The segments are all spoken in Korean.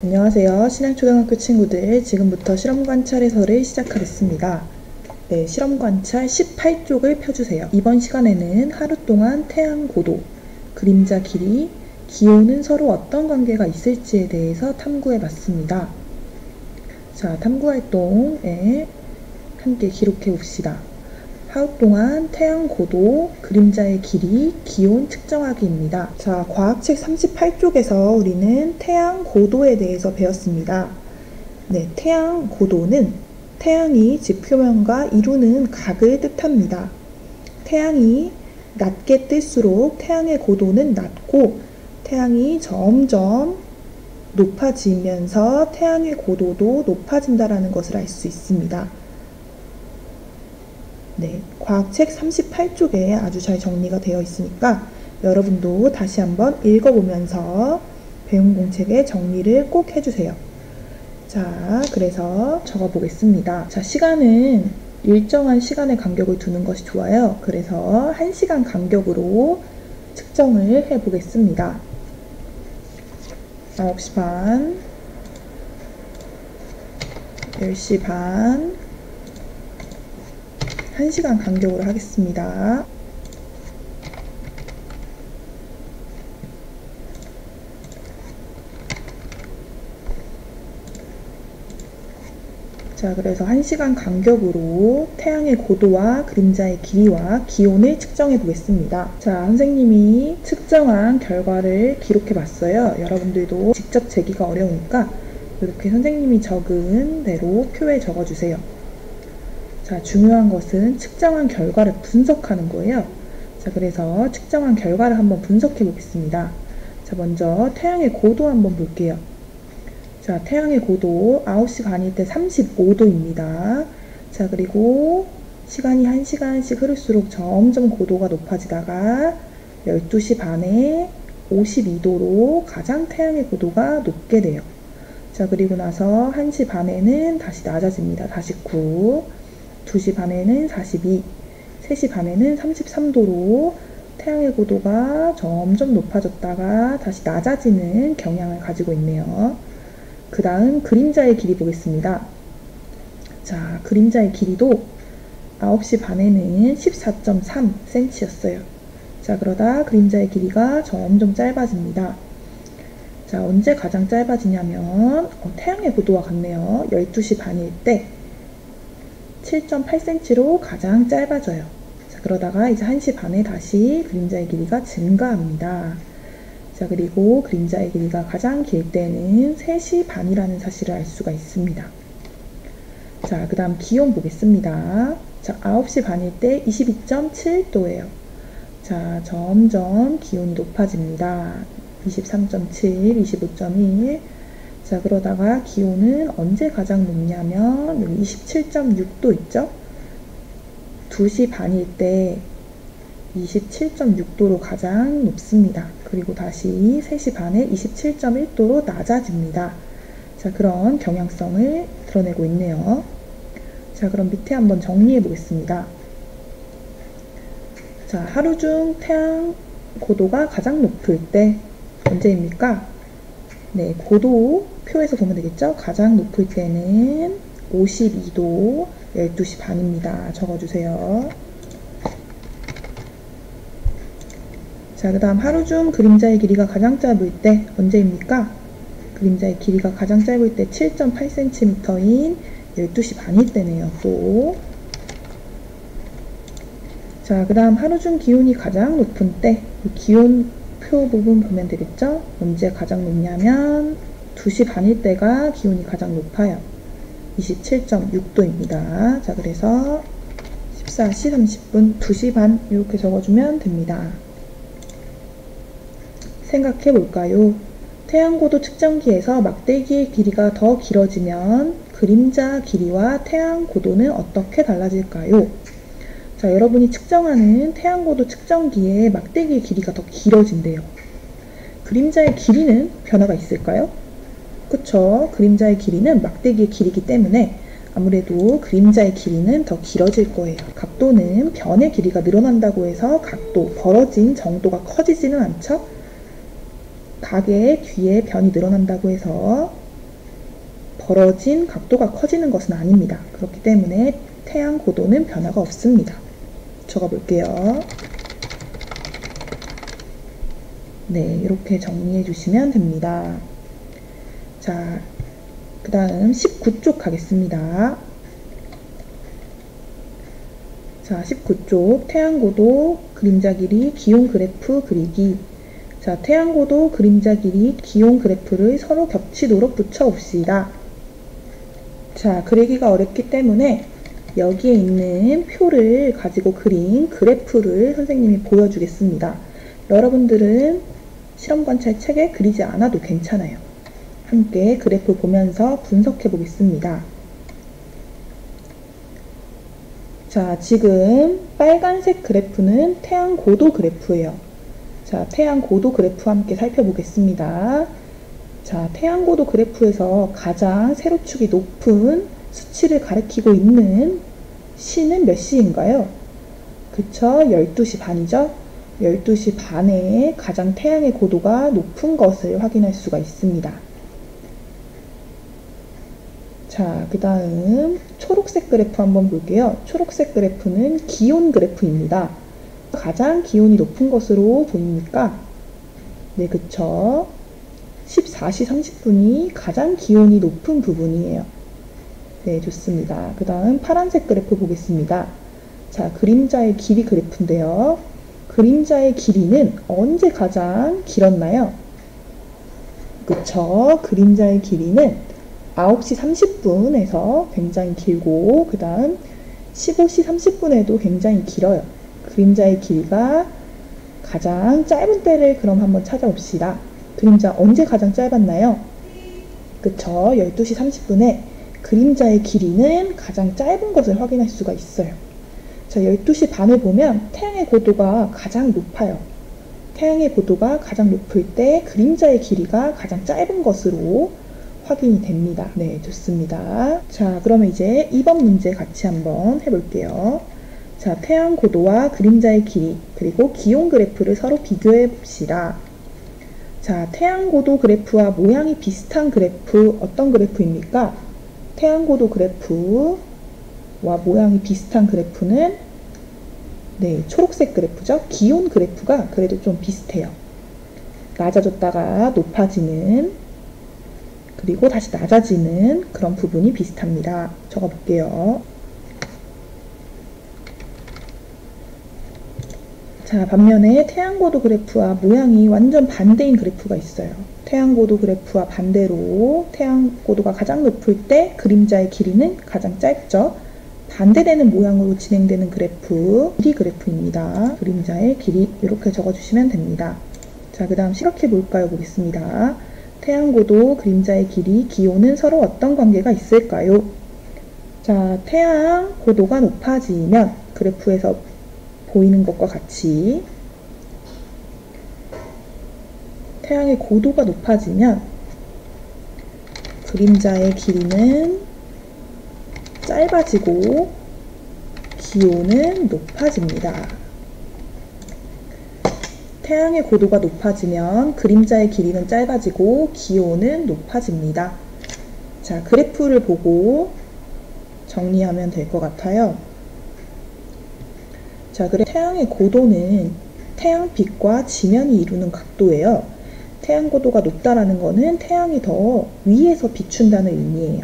안녕하세요. 신양초등학교 친구들, 지금부터 실험관찰 해설을 시작하겠습니다. 네, 실험관찰 18쪽을 펴주세요. 이번 시간에는 하루 동안 태양 고도, 그림자 길이, 기온은 서로 어떤 관계가 있을지에 대해서 탐구해 봤습니다. 자, 탐구활동에 함께 기록해 봅시다. 하루 동안 태양 고도, 그림자의 길이, 기온 측정하기입니다. 자, 과학책 38쪽에서 우리는 태양 고도에 대해서 배웠습니다. 네, 태양 고도는 태양이 지표면과 이루는 각을 뜻합니다. 태양이 낮게 뜰수록 태양의 고도는 낮고 태양이 점점 높아지면서 태양의 고도도 높아진다는 것을 알 수 있습니다. 네, 과학책 38쪽에 아주 잘 정리가 되어 있으니까 여러분도 다시 한번 읽어보면서 배운 공책의 정리를 꼭 해주세요. 자, 그래서 적어보겠습니다. 자, 시간은 일정한 시간의 간격을 두는 것이 좋아요. 그래서 1시간 간격으로 측정을 해보겠습니다. 9시 반, 10시 반, 1시간 간격으로 하겠습니다. 자, 그래서 1시간 간격으로 태양의 고도와 그림자의 길이와 기온을 측정해 보겠습니다. 자, 선생님이 측정한 결과를 기록해 봤어요. 여러분들도 직접 재기가 어려우니까 이렇게 선생님이 적은 대로 표에 적어주세요. 자, 중요한 것은 측정한 결과를 분석하는 거예요. 자, 그래서 측정한 결과를 한번 분석해 보겠습니다. 자, 먼저 태양의 고도 한번 볼게요. 자, 태양의 고도 9시 반일 때 35도입니다. 자, 그리고 시간이 1시간씩 흐를수록 점점 고도가 높아지다가 12시 반에 52도로 가장 태양의 고도가 높게 돼요. 자, 그리고 나서 1시 반에는 다시 낮아집니다. 49. 2시 반에는 42, 3시 반에는 33도로 태양의 고도가 점점 높아졌다가 다시 낮아지는 경향을 가지고 있네요. 그 다음 그림자의 길이 보겠습니다. 자, 그림자의 길이도 9시 반에는 14.3cm였어요. 자, 그러다 그림자의 길이가 점점 짧아집니다. 자, 언제 가장 짧아지냐면 태양의 고도와 같네요. 12시 반일 때 7.8cm로 가장 짧아져요. 자, 그러다가 이제 1시 반에 다시 그림자의 길이가 증가합니다. 자, 그리고 그림자의 길이가 가장 길 때는 3시 반이라는 사실을 알 수가 있습니다. 자, 그 다음 기온 보겠습니다. 자, 9시 반일 때 22.7도예요. 자, 점점 기온이 높아집니다. 23.7, 25.1. 자, 그러다가 기온은 언제 가장 높냐면 여기 27.6도 있죠? 2시 반일 때 27.6도로 가장 높습니다. 그리고 다시 3시 반에 27.1도로 낮아집니다. 자, 그런 경향성을 드러내고 있네요. 자, 그럼 밑에 한번 정리해 보겠습니다. 자, 하루 중 태양 고도가 가장 높을 때 언제입니까? 네, 고도 표에서 보면 되겠죠? 가장 높을 때는 52도 12시 반입니다. 적어주세요. 자, 그 다음 하루 중 그림자의 길이가 가장 짧을 때 언제입니까? 그림자의 길이가 가장 짧을 때 7.8cm인 12시 반일 때네요. 또. 자, 그 다음 하루 중 기온이 가장 높은 때 기온 표 부분 보면 되겠죠? 언제 가장 높냐면 2시 반일 때가 기온이 가장 높아요. 27.6도입니다. 자, 그래서 14시 30분, 2시 반 이렇게 적어주면 됩니다. 생각해 볼까요? 태양고도 측정기에서 막대기의 길이가 더 길어지면 그림자 길이와 태양고도는 어떻게 달라질까요? 자, 여러분이 측정하는 태양고도 측정기의 막대기의 길이가 더 길어진대요. 그림자의 길이는 변화가 있을까요? 그쵸? 그림자의 길이는 막대기의 길이기 때문에 아무래도 그림자의 길이는 더 길어질 거예요. 각도는 변의 길이가 늘어난다고 해서 각도, 벌어진 정도가 커지지는 않죠? 각의 뒤에 변이 늘어난다고 해서 벌어진 각도가 커지는 것은 아닙니다. 그렇기 때문에 태양 고도는 변화가 없습니다. 적어볼게요. 네, 이렇게 정리해 주시면 됩니다. 자, 그 다음 19쪽 가겠습니다. 자, 19쪽 태양고도, 그림자 길이, 기온 그래프 그리기. 자, 태양고도, 그림자 길이, 기온 그래프를 서로 겹치도록 붙여봅시다. 자, 그리기가 어렵기 때문에 여기에 있는 표를 가지고 그린 그래프를 선생님이 보여주겠습니다. 여러분들은 실험관찰 책에 그리지 않아도 괜찮아요. 함께 그래프 보면서 분석해 보겠습니다. 자, 지금 빨간색 그래프는 태양 고도 그래프예요. 자, 태양 고도 그래프 함께 살펴보겠습니다. 자, 태양 고도 그래프에서 가장 세로축이 높은 수치를 가리키고 있는 시는 몇 시인가요? 그쵸? 12시 반이죠? 12시 반에 가장 태양의 고도가 높은 것을 확인할 수가 있습니다. 자, 그 다음 초록색 그래프 한번 볼게요. 초록색 그래프는 기온 그래프입니다. 가장 기온이 높은 것으로 보입니까? 네, 그쵸. 14시 30분이 가장 기온이 높은 부분이에요. 네, 좋습니다. 그 다음 파란색 그래프 보겠습니다. 자, 그림자의 길이 그래프인데요. 그림자의 길이는 언제 가장 길었나요? 그쵸. 그림자의 길이는 9시 30분에서 굉장히 길고, 그 다음 15시 30분에도 굉장히 길어요. 그림자의 길이가 가장 짧은 때를 그럼 한번 찾아봅시다. 그림자 언제 가장 짧았나요? 그쵸. 12시 30분에 그림자의 길이는 가장 짧은 것을 확인할 수가 있어요. 자, 12시 반을 보면 태양의 고도가 가장 높아요. 태양의 고도가 가장 높을 때 그림자의 길이가 가장 짧은 것으로 확인이 됩니다. 네, 좋습니다. 자, 그러면 이제 2번 문제 같이 한번 해볼게요. 자, 태양 고도와 그림자의 길이, 그리고 기온 그래프를 서로 비교해 봅시다. 자, 태양 고도 그래프와 모양이 비슷한 그래프, 어떤 그래프입니까? 태양 고도 그래프와 모양이 비슷한 그래프는 네, 초록색 그래프죠. 기온 그래프가 그래도 좀 비슷해요. 낮아졌다가 높아지는, 그리고 다시 낮아지는 그런 부분이 비슷합니다. 적어볼게요. 자, 반면에 태양고도 그래프와 모양이 완전 반대인 그래프가 있어요. 태양고도 그래프와 반대로 태양고도가 가장 높을 때 그림자의 길이는 가장 짧죠. 반대되는 모양으로 진행되는 그래프, 길이 그래프입니다. 그림자의 길이 이렇게 적어주시면 됩니다. 자, 그 다음 시각해 볼까요? 보겠습니다. 태양고도, 그림자의 길이, 기온은 서로 어떤 관계가 있을까요? 자, 태양 고도가 높아지면 그래프에서 보이는 것과 같이 태양의 고도가 높아지면 그림자의 길이는 짧아지고 기온은 높아집니다. 태양의 고도가 높아지면 그림자의 길이는 짧아지고 기온은 높아집니다. 자, 그래프를 보고 정리하면 될 것 같아요. 자, 그래 태양의 고도는 태양빛과 지면이 이루는 각도예요. 태양 고도가 높다라는 거는 태양이 더 위에서 비춘다는 의미예요.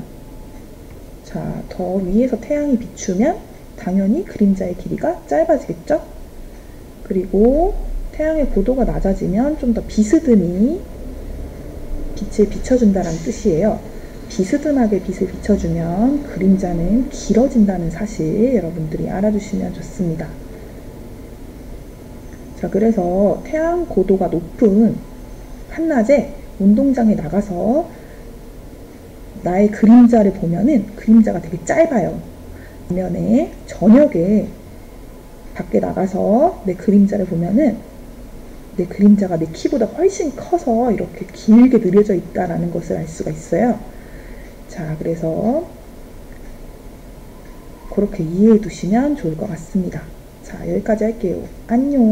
자, 더 위에서 태양이 비추면 당연히 그림자의 길이가 짧아지겠죠? 그리고 태양의 고도가 낮아지면 좀 더 비스듬히 빛을 비춰준다는 뜻이에요. 비스듬하게 빛을 비춰주면 그림자는 길어진다는 사실 여러분들이 알아주시면 좋습니다. 자, 그래서 태양 고도가 높은 한낮에 운동장에 나가서 나의 그림자를 보면은 그림자가 되게 짧아요. 반면에 저녁에 밖에 나가서 내 그림자를 보면은 내 그림자가 내 키보다 훨씬 커서 이렇게 길게 느려져 있다는 것을 알 수가 있어요. 자, 그래서 그렇게 이해해 두시면 좋을 것 같습니다. 자, 여기까지 할게요. 안녕.